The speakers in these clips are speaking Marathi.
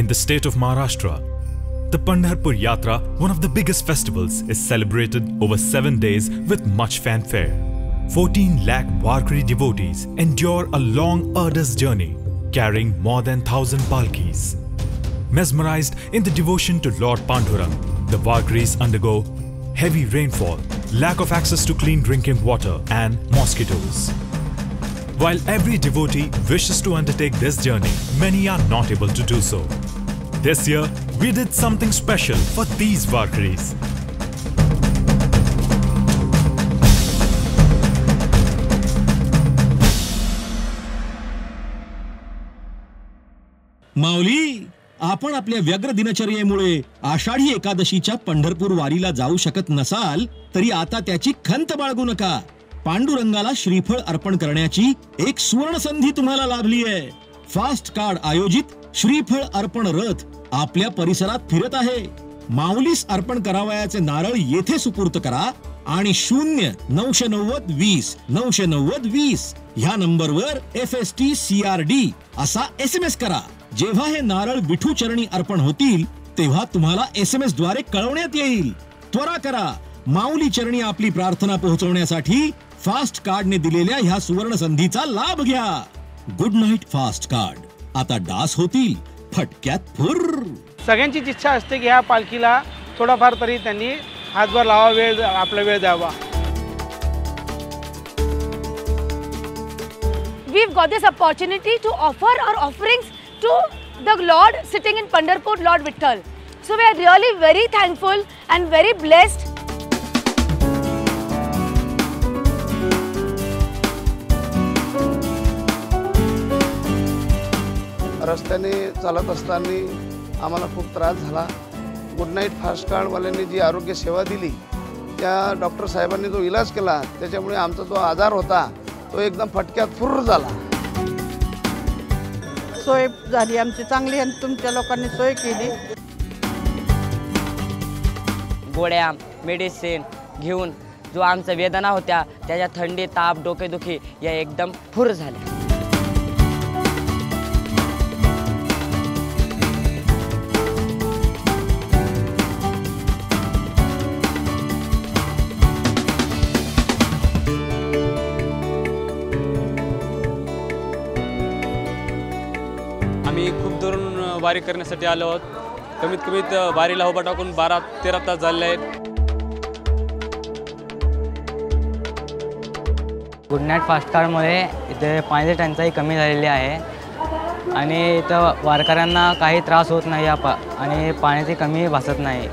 In the state of Maharashtra, the Pandharpur Yatra, one of the biggest festivals, is celebrated over 7 days with much fanfare. 14 lakh Warkari devotees endure a long arduous journey, carrying more than 1,000 palkis. Mesmerized in the devotion to Lord Pandurang, the Warkaris undergo heavy rainfall, lack of access to clean drinking water, and mosquitoes. While every devotee wishes to undertake this journey, many are not able to do so. This year, we did something special for these Warkaris. माऊली, आपण आपल्या व्यग्र दिनचर्येमुळे आषाढी एकादशीच्या पंढरपूर वारीला जाऊ शकत नसाल तरी आता त्याची खंत बाळगू नका. पांडुरंगाला श्रीफळ अर्पण करण्याची एक सुवर्ण संधी तुम्हाला लाभली आहे. फास्ट कार्ड आयोजित श्रीफळ अर्पण रथ आपल्या परिसरात फिरत आहे. माऊलीस अर्पण करावयाचे नारळ येथे सुपूर्त करा आणि 0-990-20-990-20 ह्या नंबरवर FST CRD असा SMS करा. जेव्हा हे नारळ विठू चरणी अर्पण होतील तेव्हा तुम्हाला SMS द्वारे कळवण्यात येईल. त्वरा करा, माऊली चरणी आपली प्रार्थना पोहोचवण्यासाठी फास्ट कार्डने दिलेल्या ह्या सुवर्ण संधीचा लाभ घ्या. Good night fast card. आता डास होतील फटक्यात फुर्र. सगळ्यांची इच्छा असते की ह्या पालखीला थोडाफार तरी त्यांनी हातभार लावा, आपला वेळ द्यावा. We've got this opportunity to offer our offerings to the Lord sitting in Pandharpur, Lord Vitthal. So we are really very thankful and very blessed. रस्त्याने चालत असताना आम्हाला खूप त्रास झाला. गुड नाईट फास्ट कार्डवाल्यांनी जी आरोग्य सेवा दिली, त्या डॉक्टर साहेबांनी जो इलाज केला, त्याच्यामुळे आमचा जो आजार होता तो एकदम फटक्यात फुर्र झाला. सोय झाली आमची चांगली आणि तुमच्या लोकांनी सोय केली. गोळ्या मेडिसिन घेऊन जो आमच्या वेदना होत्या त्याच्या थंडी, ताप, डोकेदुखी या एकदम फुर झाल्या. आम्ही खूप दुरून वारी करण्यासाठी आलो आहोत. कमीत कमी वारीला उभा टाकून 12-13 तास झाले आहेत. गुड नाईट फास्ट कार्डमुळे इथे पाण्याची टंचाई कमी झालेली आहे आणि इथं वारकऱ्यांना काही त्रास होत नाही आणि पाण्याची कमी भासत नाही.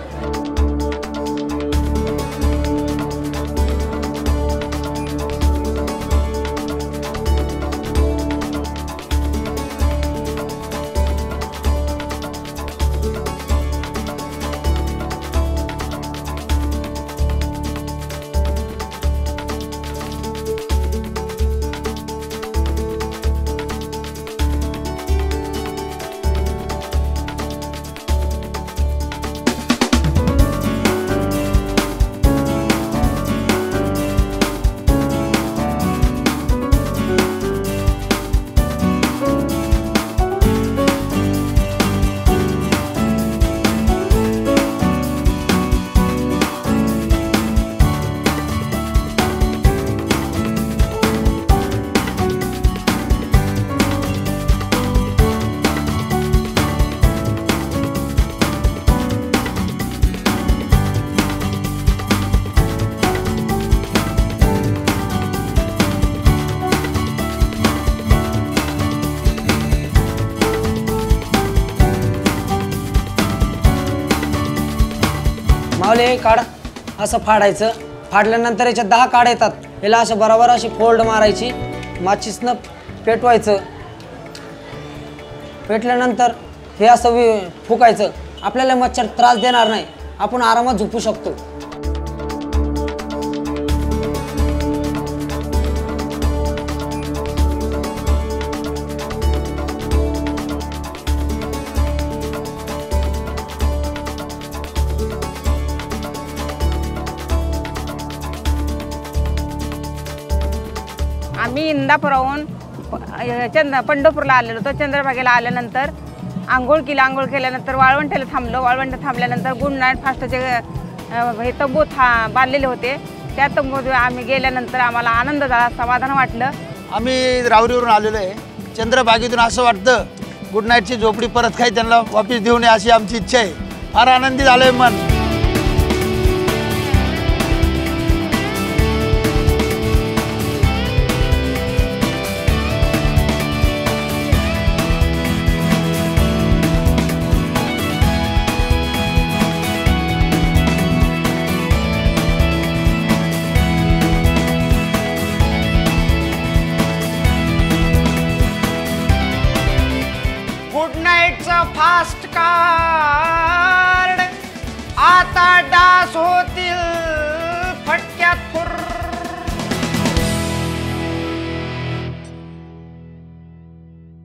माऊली काढ असं फाडायचं. फाडल्यानंतर याच्यात 10 काढ येतात. याला असं बरोबर अशी फोल्ड मारायची, माचीसनं पेटवायचं. पेटल्यानंतर हे असं फुकायचं. आपल्याला मच्छर त्रास देणार नाही, आपण आरामात झोपू शकतो. आम्ही इंदापुराहून पंढरपूरला आलेलो होतो. चंद्रभागेला आल्यानंतर आंघोळ केली. आंघोळ केल्यानंतर वाळवंटाला थांबलो. वाळवंट थांबल्यानंतर गुड नाईट फास्टचे हे तंबू बांधलेले होते. त्या तंबूत आम्ही गेल्यानंतर आम्हाला आनंद झाला, समाधान वाटलं. आम्ही राहुरीवरून आलेलो आहे. चंद्रभागेतून असं वाटतं गुड नाईटची झोपडी परत काही त्यांना वापस देऊ नये अशी आमची इच्छा आहे. फार आनंदी झालं आहे मन. Good नाईटचा fast car